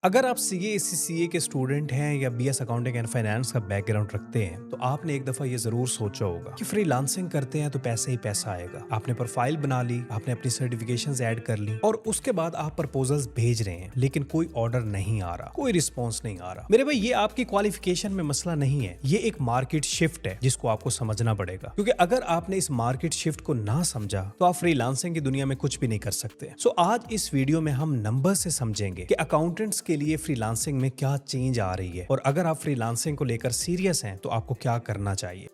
अगर आप सीए के स्टूडेंट हैं या बीएस अकाउंटिंग एंड फाइनेंस का बैकग्राउंड रखते हैं तो आपने एक दफा ये जरूर सोचा होगा कि फ्रीलांसिंग करते हैं तो पैसे ही पैसा आएगा। आपने प्रोफाइल बना ली, आपने अपनी सर्टिफिकेशंस ऐड कर ली और उसके बाद आप प्रपोजल्स भेज रहे हैं, लेकिन कोई ऑर्डर नहीं आ रहा, कोई रिस्पॉन्स नहीं आ रहा। मेरे भाई, ये आपकी क्वालिफिकेशन में मसला नहीं है, ये एक मार्केट शिफ्ट है जिसको आपको समझना पड़ेगा। क्योंकि अगर आपने इस मार्केट शिफ्ट को ना समझा तो आप फ्रीलांसिंग की दुनिया में कुछ भी नहीं कर सकते। सो आज इस वीडियो में हम नंबर से समझेंगे कि अकाउंटेंट्स के लिए फ्रीलांसिंग में क्या चेंज आ रही है और अगर आप फ्रीलांसिंग को लेकर सीरियस हैं तो आपको क्या करना चाहिए।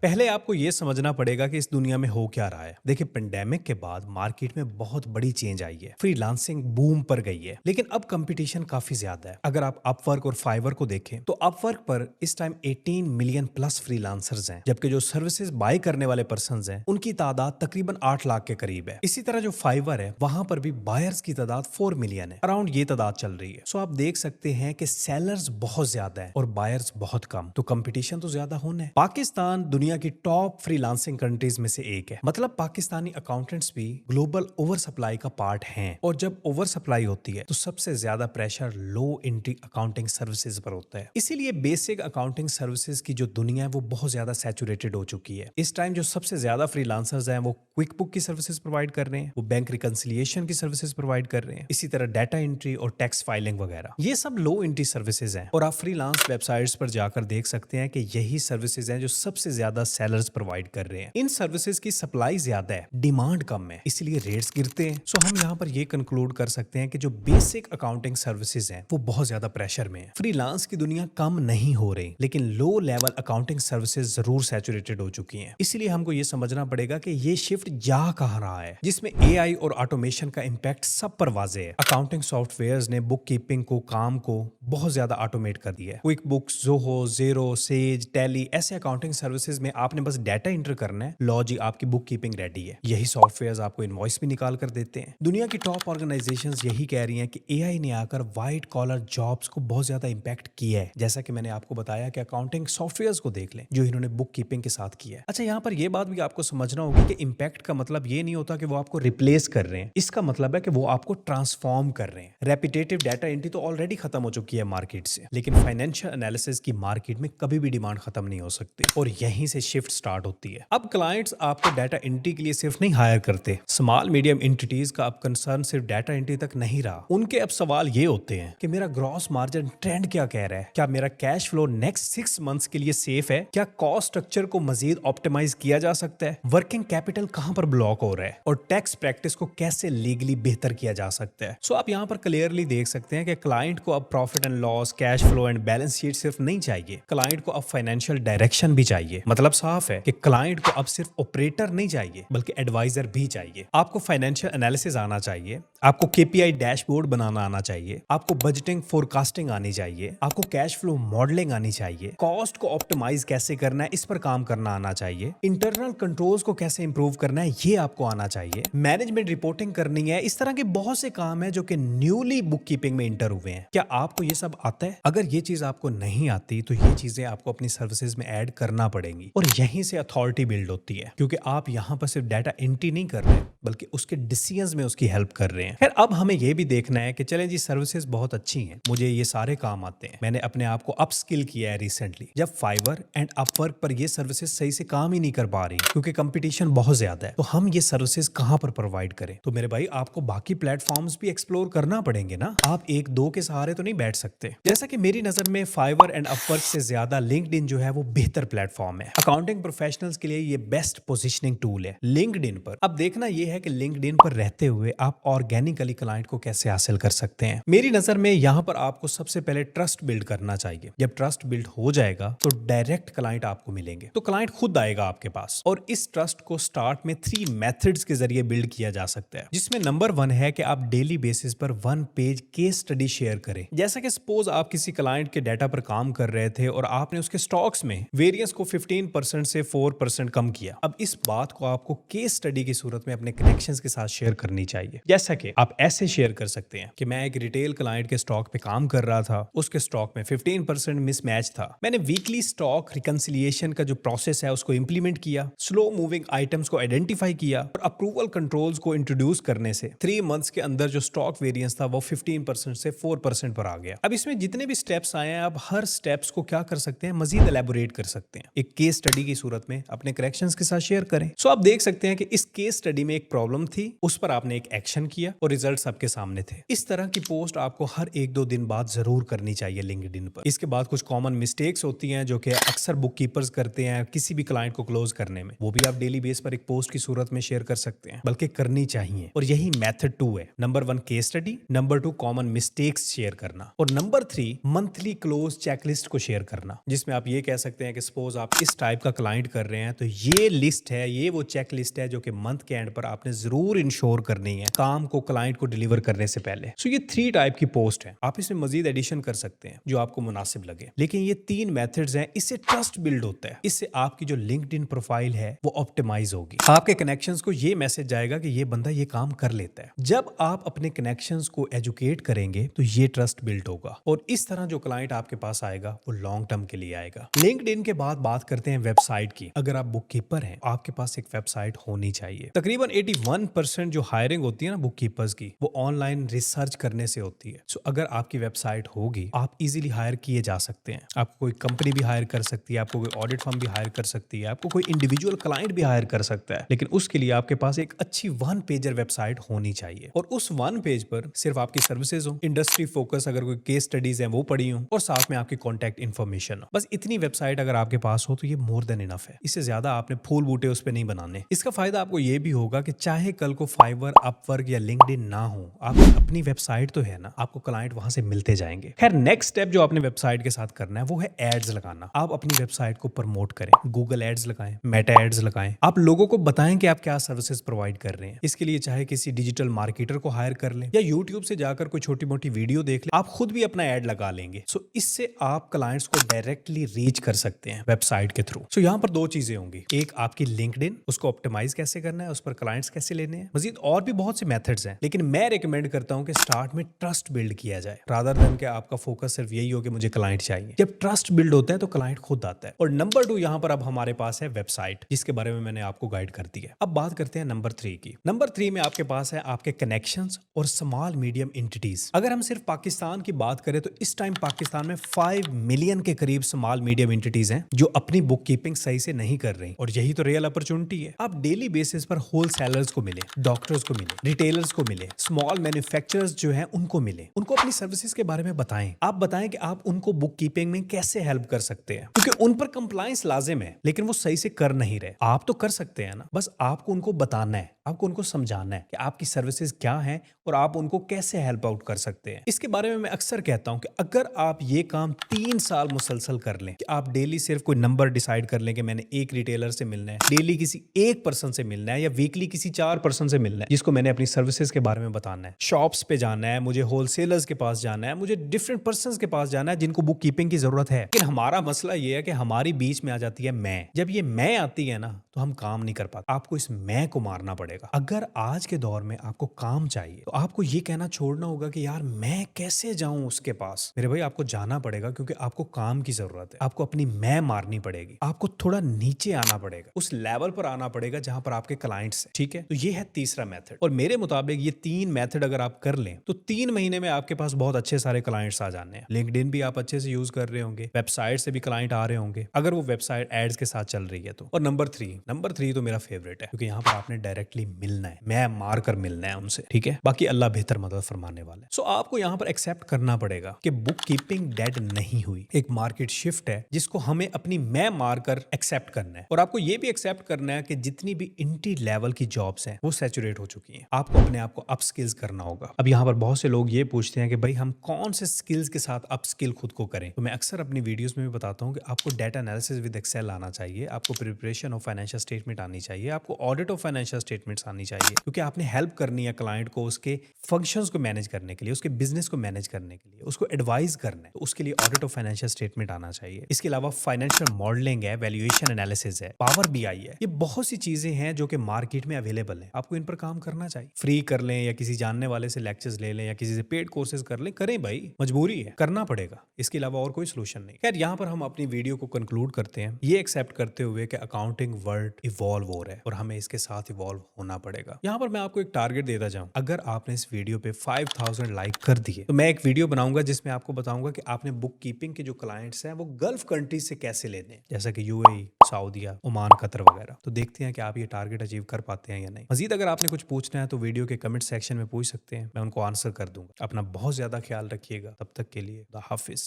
पहले आपको यह समझना पड़ेगा कि इस दुनिया में हो क्या रहा है। देखिए, पेंडेमिक के बाद मार्केट में बहुत बड़ी चेंज आई है, फ्रीलांसिंग बूम पर गई है, लेकिन अब कंपटीशन काफी ज्यादा है। अगर आप अपवर्क और फाइवर को देखें तो अपवर्क पर इस टाइम 18 मिलियन प्लस फ्रीलांसर्स हैं, जबकि जो सर्विसेज बाय करने वाले पर्संस हैं उनकी तादाद तकरीबन 8 लाख के करीब है। इसी तरह जो फाइवर है वहां पर भी बायर्स की तादाद 4 मिलियन है, अराउंड ये तादाद चल रही है। सो आप देख सकते हैं कि सेलर्स बहुत ज्यादा है और बायर्स बहुत कम, तो कंपटीशन तो ज्यादा होना है। पाकिस्तान दुनिया की टॉप फ्रीलांसिंग कंट्रीज में से एक है, मतलब पाकिस्तानी अकाउंटेंट्स भी ग्लोबल ओवर सप्लाई का पार्ट हैं। और जब ओवर सप्लाई होती है तो सबसे ज्यादा pressure low entry accounting services पर होता है। इसीलिए बेसिक अकाउंटिंग सर्विसेज की जो दुनिया है वो बहुत ज्यादा सैचुरेटेड हो चुकी है। इस टाइम जो सबसे ज्यादा फ्रीलांसर्स हैं वो क्विक बुक की सर्विसेज प्रोवाइड कर रहे हैं, वो बैंक रिकंसिलिएशन की सर्विसेज प्रोवाइड कर रहे हैं, इसी तरह डाटा एंट्री और टैक्स फाइलिंग वगैरह। ये सब लो एंट्री सर्विसेज हैं और आप फ्रीलांस वेबसाइट्स पर जाकर देख सकते हैं कि यही सर्विसेज हैं जो सबसे ज्यादा सेलर्स प्रोवाइड कर रहे हैं। इन सर्विसेज की सप्लाई ज्यादा है, डिमांड कम है, इसलिए रेट्स गिरते हैं। सो हम यहाँ पर ये कंक्लूड कर सकते हैं कि जो बेसिक अकाउंटिंग सर्विसेज हैं वो बहुत ज्यादा प्रेशर में है। फ्रीलांस की दुनिया कम नहीं हो रही, लेकिन लो लेवल अकाउंटिंग सर्विसेज जरूर सैचुरेटेड हो चुकी हैं। इसलिए हमको ये समझना पड़ेगा कि ये शिफ्ट जा कहाँ रहा है, जिसमें एआई और ऑटोमेशन का इम्पैक्ट सब पर वाजे है। अकाउंटिंग सॉफ्टवेयर्स ने बुक कीपिंग को, काम को बहुत ज्यादा ऑटोमेट कर दिया है। क्विक बुक्स, ज़ोहो, ज़ेरो, सेज, टैली, ऐसे अकाउंटिंग सर्विसेज में आपने बस डाटा एंटर करना है, लो जी आपकी बुक कीपिंग रेडी है। यही सॉफ्टवेयर्स आपको इनवॉइस भी निकाल कर देते हैं। दुनिया की टॉप ऑर्गेनाइजेशंस यही कह रही हैं कि एआई ने आकर व्हाइट कॉलर जॉब्स को बहुत ज्यादा इंपैक्ट किया है। जैसा कि मैंने आपको बताया कि अकाउंटिंग सॉफ्टवेयर्स को देख लें जो इन्होंने बुक कीपिंग के साथ किया है। अच्छा, यहाँ पर यह बात भी आपको समझना होगी कि इंपैक्ट का मतलब ये नहीं होता कि वो आपको रिप्लेस कर रहे हैं, इसका मतलब है कि वो आपको ट्रांसफॉर्म कर रहे हैं। रेपिटेटिव डाटा एंट्री तो ऑलरेडी खत्म हो चुकी है मार्केट से, लेकिन फाइनेंशियल एनालिसिस की मार्केट में कभी भी डिमांड खत्म नहीं हो सकती और यहीं से शिफ्ट स्टार्ट होती है। अब क्लाइंट्स आपको डाटा एंट्री के लिए सिर्फ नहीं हायर करते। स्मॉल मीडियम एंटिटीज का अब कंसर्न सिर्फ डाटा एंट्री तक नहीं रहा, उनके अब सवाल ये होते हैं कि मेरा ग्रॉस मार्जिन ट्रेंड क्या कह रहा है, क्या मेरा कैश फ्लो नेक्स्ट 6 मंथ्स के लिए सेफ है, क्या कॉस्ट स्ट्रक्चर को मजीद ऑप्टिमाइज किया जा सकता है, वर्किंग कैपिटल कहां पर ब्लॉक हो रहा है और टैक्स प्रैक्टिस को कैसे लीगली बेहतर किया जा सकता है। सो आप यहाँ पर क्लियरली देख सकते हैं कि क्लाइंट को अब profit and loss, cash flow and balance sheet सिर्फ नहीं चाहिए, क्लाइंट को अब फाइनेंशियल डायरेक्शन भी चाहिए। मतलब साफ है कि क्लाइंट को अब सिर्फ ऑपरेटर नहीं चाहिए बल्कि एडवाइजर भी चाहिए। आपको फाइनेंशियल एनालिसिस आना चाहिए, आपको केपीआई डैशबोर्ड बनाना आना चाहिए, आपको बजटिंग फोरकास्टिंग आनी चाहिए, आपको कैश फ्लो मॉडलिंग आनी चाहिए, कॉस्ट को ऑप्टिमाइज कैसे करना है इस पर काम करना आना चाहिए, इंटरनल कंट्रोल्स को कैसे इंप्रूव करना है ये आपको आना चाहिए, मैनेजमेंट रिपोर्टिंग करनी है। इस तरह के बहुत से काम है जो कि न्यूली बुक कीपिंग में इंटर हुए हैं। क्या आपको ये सब आता है? अगर ये चीज आपको नहीं आती तो ये चीजें आपको अपनी सर्विसेज में ऐड करना पड़ेंगी और यहीं से अथॉरिटी बिल्ड होती है, क्योंकि आप यहाँ पर सिर्फ डाटा एंट्री नहीं कर रहे बल्कि उसके डिसीजंस में उसकी हेल्प कर रहे हैं। खैर, अब हमें यह भी देखना है कि चलें जी, सर्विसेज बहुत अच्छी हैं, मुझे ये सारे काम आते हैं, मैंने अपने आप को अपस्किल किया है रिसेंटली, जब फाइवर एंड अपवर्क पर ये सर्विसेज सही से काम ही नहीं कर पा रही क्योंकि कंपटीशन बहुत ज्यादा है, तो हम ये सर्विसेज कहां पर प्रोवाइड करें? तो मेरे भाई, आपको बाकी प्लेटफॉर्म्स भी एक्सप्लोर करना पड़ेंगे ना, आप एक दो के सहारे तो नहीं बैठ सकते। जैसा कि मेरी नजर में फाइवर एंड अपवर्क से ज्यादा लिंक्डइन जो है वो बेहतर प्लेटफॉर्म है। अकाउंटिंग प्रोफेशनल्स के लिए ये बेस्ट पोजीशनिंग टूल है लिंक्डइन पर। अब देखना यह है कि लिंक्डइन पर रहते हुए आप ऑर्गेनिकली क्लाइंट को कैसे हासिल कर सकते हैं। मेरी नजर में यहाँ पर आपको सबसे पहले ट्रस्ट बिल्ड करना चाहिए। जब ट्रस्ट बिल्ड हो जाएगा तो डायरेक्ट क्लाइंट आपको मिलेंगे, तो क्लाइंट खुद आएगा आपके पास और इस ट्रस्ट को स्टार्ट में 3 मेथड्स के जरिए बिल्ड किया जा सकता है, जिसमें नंबर 1 है कि आप डेली बेसिस पर 1 पेज केस स्टडी शेयर करें। जैसा कि सपोज आप किसी क्लाइंट के डाटा पर काम कर रहे थे और आपने उसके स्टॉक्स में वेरिएंस को 15% से 4% कम किया। अब इस बात को आपको केस स्टडी की सूरत में अपने कनेक्शंस के साथ शेयर करनी चाहिए। जैसा कि के आप ऐसे शेयर कर सकते हैं कि मैं एक रिटेल क्लाइंट के स्टॉक पे काम कर रहा था, उसके स्टॉक में 15% मिसमैच था। मैंने वीकली स्टॉक रिकंसिलिएशन का जो प्रोसेस है उसको इंप्लीमेंट किया, स्लो मूविंग आइटम्स को आइडेंटिफाई किया और अप्रूवल कंट्रोल्स को इंट्रोड्यूस करने से 3 मंथ्स के अंदर जो स्टॉक वेरिएंस था वो 15% से 4% पर आ गया। अब इसमें जितने भी स्टेप्स आए हैं, आप हर स्टेप्स को क्या कर सकते हैं, मजीद एलैबोरेट कर सकते हैं, एक केस स्टडी की सूरत में अपने करेक्शंस के साथ शेयर करें। सो आप देख सकते हैं कि इस केस स्टडी में एक प्रॉब्लम थी, उस पर आपने एक एक्शन किया और रिजल्ट्स आपके सामने थे। इस तरह की पोस्ट आपको हर 1-2 दिन बाद जरूर करनी चाहिए लिंक्डइन पर। इसके बाद कुछ कॉमन मिस्टेक्स होती हैं जो कि अक्सर बुक कीपर्स करते हैं किसी भी क्लाइंट को क्लोज करने में, वो भी आप डेली बेस पर एक पोस्ट की सूरत में शेयर कर सकते हैं, बल्कि करनी चाहिए। और यही मेथड 2 है। Number 1 case study, number 2 common mistakes share करना, और नंबर 3 मंथली क्लोज चेकलिस्ट को शेयर करना, जिसमें आप ये कह सकते हैं कि सपोज आप इस टाइप का क्लाइंट कर रहे हैं तो ये लिस्ट है, ये वो चेक लिस्ट है जो कि मंथ के एंड पर आपने जरूर इंश्योर करनी है काम को क्लाइंट को डिलीवर करने से पहले। सो ये 3 टाइप की पोस्ट है, आप इसमें मजीद एडिशन कर सकते हैं जो आपको मुनासिब लगे, लेकिन ये 3 मेथड्स हैं। इससे ट्रस्ट बिल्ड होता है, इससे आपकी जो लिंक्डइन प्रोफाइल है वो ऑप्टिमाइज होगी। आपके कनेक्शंस को ये मैसेज जाएगा कि ये बंदा ये काम कर लेता है। जब आप अपने कनेक्शंस को एजुकेट करेंगे तो ये ट्रस्ट बिल्ड होगा, और इस तरह जो क्लाइंट आपके पास आएगा वो लॉन्ग टर्म के लिए आएगा। लिंक्डइन के बाद बात करते हैं वेबसाइट की। अगर आप बुक कीपर हैं, आपके पास एक वेबसाइट होनी चाहिए। तकरीबन 81% जो हायरिंग होती है ना बुक कीपर्स की, वो ऑनलाइन रिसर्च करने से होती है। सो अगर आपकी वेबसाइट होगी, आप इजीली हायर किए जा सकते हैं। आपको कोई कंपनी भी हायर कर सकती है, आपको कोई ऑडिट फर्म भी हायर कर सकती है, आपको कोई इंडिविजुअल क्लाइंट भी हायर कर सकता है, लेकिन उसके लिए आपके पास एक अच्छी 1 पेजर वेबसाइट होनी चाहिए, और उस 1 पेज पर सिर्फ आपकी सर्विसेज हो, इंडस्ट्री फोकस अगर कोई केस स्टडीज हैं वो पड़ी हो, और साथ में आपकी कॉन्टैक्ट इन्फॉर्मेशन हो। बस इतनी वेबसाइट अगर आपके पास हो तो ये मोर देन इनफ है। इससे ज्यादा आपने फूल बूटे उस पर नहीं बनाने। इसका फायदा आपको ये भी होगा कि चाहे कल को फाइवर, अपवर्क या लिंक्डइन ना हो, आपकी अपनी वेबसाइट तो है ना, आपको क्लाइंट वहां से मिलते जाएंगे। खैर, नेक्स्ट स्टेप जो आपने वेबसाइट के साथ करना है वो है एड्स लगाना। आप अपनी वेबसाइट को प्रमोट करें, गूगल एड्स लगाएं, मेटा एड्स लगाएं। आप लोगों को बताएं कि आप क्या सर्विसेज प्रोवाइड कर रहे हैं। इसके लिए चाहे किसी डिजिटल मार्केटर को हायर कर लें या यूट्यूब से जाकर कोई छोटी मोटी वीडियो देख लें, आप खुद भी अपना एड लगा लेंगे। सो इससे आप क्लाइंट्स को डायरेक्टली रीच कर सकते हैं वेबसाइट के थ्रू। सो यहाँ पर 2 चीजें होंगी, एक आपकी लिंक्डइन, उसको ऑप्टिमाइज कैसे करना है, उस पर क्लाइंट्स कैसे लेने हैं। मजीद और भी बहुत से मेथड्स हैं, लेकिन मैं रिकमेंड करता हूं कि स्टार्ट में ट्रस्ट बिल्ड किया जाए, रादर देन कि आपका फोकस सिर्फ यही हो कि मुझे क्लाइंट चाहिए। जब ट्रस्ट बिल्ड होता है तो क्लाइंट खुद आता है। और नंबर 2 यहाँ पर अब हमारे पास है वेबसाइट, जिसके बारे में मैंने आपको गाइड कर दी है। अब बात करते हैं नंबर 3 की। नंबर 3 में आपके पास है आपके कनेक्शंस और स्मॉल मीडियम एंटिटीज। अगर हम सिर्फ पाकिस्तान की बात करें तो इस टाइम पाकिस्तान में 5 मिलियन के करीब स्मॉल मीडियम एंटिटीज हैं जो अपनी बुक कीपिंग सही से नहीं कर रही, और यही तो रियल अपॉर्चुनिटी है। आप डेली बेसिस पर होल सेलर्स को मिले, डॉक्टर्स को मिले, रिटेलर्स को मिले, स्मॉल मैन्युफैक्चरर्स जो हैं उनको मिले, उनको अपनी सर्विसेज के बारे में बताएं। आप बताएं कि आप उनको बुक कीपिंग में कैसे हेल्प कर सकते हैं, क्योंकि उन पर कंप्लायंस लाजिम है, लेकिन वो सही से कर नहीं रहे। आप तो कर सकते हैं ना, बस आपको उनको बताना है, आपको उनको समझाना है कि आपकी सर्विसेज क्या हैं और आप उनको कैसे हेल्प आउट कर सकते हैं। इसके बारे में मैं अक्सर कहता हूं कि अगर आप ये काम 3 साल मुसलसल कर लें, कि आप डेली सिर्फ कोई नंबर डिसाइड कर लें कि मैंने एक रिटेलर से मिलना है, डेली किसी एक पर्सन से मिलना है, या वीकली किसी 4 पर्सन से मिलना है जिसको मैंने अपनी सर्विसेज के बारे में बताना है, शॉप्स पे जाना है, मुझे होलसेलर्स के पास जाना है, मुझे डिफरेंट पर्सन के पास जाना है जिनको बुक कीपिंग की जरूरत है। लेकिन हमारा मसला ये है कि हमारी बीच में आ जाती है मैं। जब ये मैं आती है ना तो हम काम नहीं कर पाते। आपको इस मैं को मारना पड़ेगा। अगर आज के दौर में आपको काम चाहिए तो आपको ये कहना छोड़ना होगा कि यार मैं कैसे जाऊं उसके पास। मेरे भाई, आपको जाना पड़ेगा क्योंकि आपको काम की जरूरत है। आपको अपनी मैं मारनी पड़ेगी, आपको थोड़ा नीचे आना पड़ेगा, उस लेवल पर आना पड़ेगा जहां पर आपके क्लाइंट्स हैं। ठीक है, तो ये है तीसरा मेथड, और मेरे मुताबिक ये 3 मेथड अगर आप कर लें तो 3 महीने में आपके पास बहुत अच्छे सारे क्लाइंट्स आ जाने हैं। लिंक्डइन भी आप अच्छे से यूज कर रहे होंगे, वेबसाइट से भी क्लाइंट आ रहे होंगे अगर वो वेबसाइट एड्स के साथ चल रही है तो। और नंबर 3 तो मेरा फेवरेट है, क्योंकि यहाँ पर आपने डायरेक्टली मिलना है, मैं मार कर मिलना है उनसे। ठीक है, बाकी अल्लाह बेहतर मदद फरमाने वाला है। सो आपको यहाँ पर एक्सेप्ट करना पड़ेगा कि बुक कीपिंग डेड नहीं हुई, एक मार्केट शिफ्ट है जिसको हमें अपनी मैं मार कर एक्सेप्ट करना है। और आपको ये भी एक्सेप्ट करना है कि जितनी भी इंटी लेवल की जॉब्स हैं वो सैचुरेट हो चुकी हैं। आपको अपने आप को अप स्किल्स करना होगा। अब यहाँ पर बहुत से लोग ये पूछते हैं कि भाई हम कौन से स्किल्स के साथ अप स्किल खुद को करें। तो मैं अक्सर अपनी वीडियोस में भी बताता हूँ कि आपको डाटा एनालिसिस विद एक्सेल आना चाहिए, आपको preparation of financial financial statement आनी चाहिए, आपको ऑडिट ऑफ फाइनेंशियल स्टेटमेंट्स आनी चाहिए, क्योंकि आपने हेल्प करनी है क्लाइंट को उसके फंक्शंस को मैनेज करने के लिए, उसके बिजनेस को मैनेज करने के लिए, उसको एडवाइस करना है, तो उसके लिए ऑडिट ऑफ फाइनेंशियल स्टेटमेंट आना चाहिए। इसके अलावा फाइनेंशियल मॉडलिंग है, वैल्यूएशन एनालिसिस है, पावर बीआई है, ये बहुत सी चीजें हैं जो कि मार्केट में अवेलेबल है। आपको इन पर काम करना चाहिए। फ्री कर लें या किसी जानने वाले से लेक्चर्स ले लें या किसी से पेड कोर्सेज कर लें, करें भाई, मजबूरी है, करना पड़ेगा। इसके अलावा और कोई सोल्यूशन नहीं। खैर, यहाँ पर हम अपनी वीडियो को कंक्लूड करते हैं, ये एक्सेप्ट करते हुए कि अकाउंटिंग वर्ल्ड इवॉल्व हो रहा है और हमें इसके साथ इवॉल्व होना पड़ेगा। यहाँ पर मैं आपको एक टारगेट देता जाऊं, अगर आपने इस वीडियो पे 5000 लाइक कर दिए तो मैं एक वीडियो बनाऊंगा जिसमें आपको बताऊंगा कि आपने बुक कीपिंग के जो क्लाइंट्स हैं वो गल्फ कंट्रीज से कैसे लेने हैं, जैसा कि यूएई, सऊदीया, ओमान, कतर वगैरह। तो देखते हैं कि आप ये टारगेट अचीव कर पाते हैं या नहीं। मजीद अगर आपने कुछ पूछना है तो वीडियो के कमेंट सेक्शन में पूछ सकते हैं, मैं उनको आंसर कर दूंगा। अपना बहुत ज्यादा ख्याल रखिएगा, तब तक के लिए खुदा हाफिज।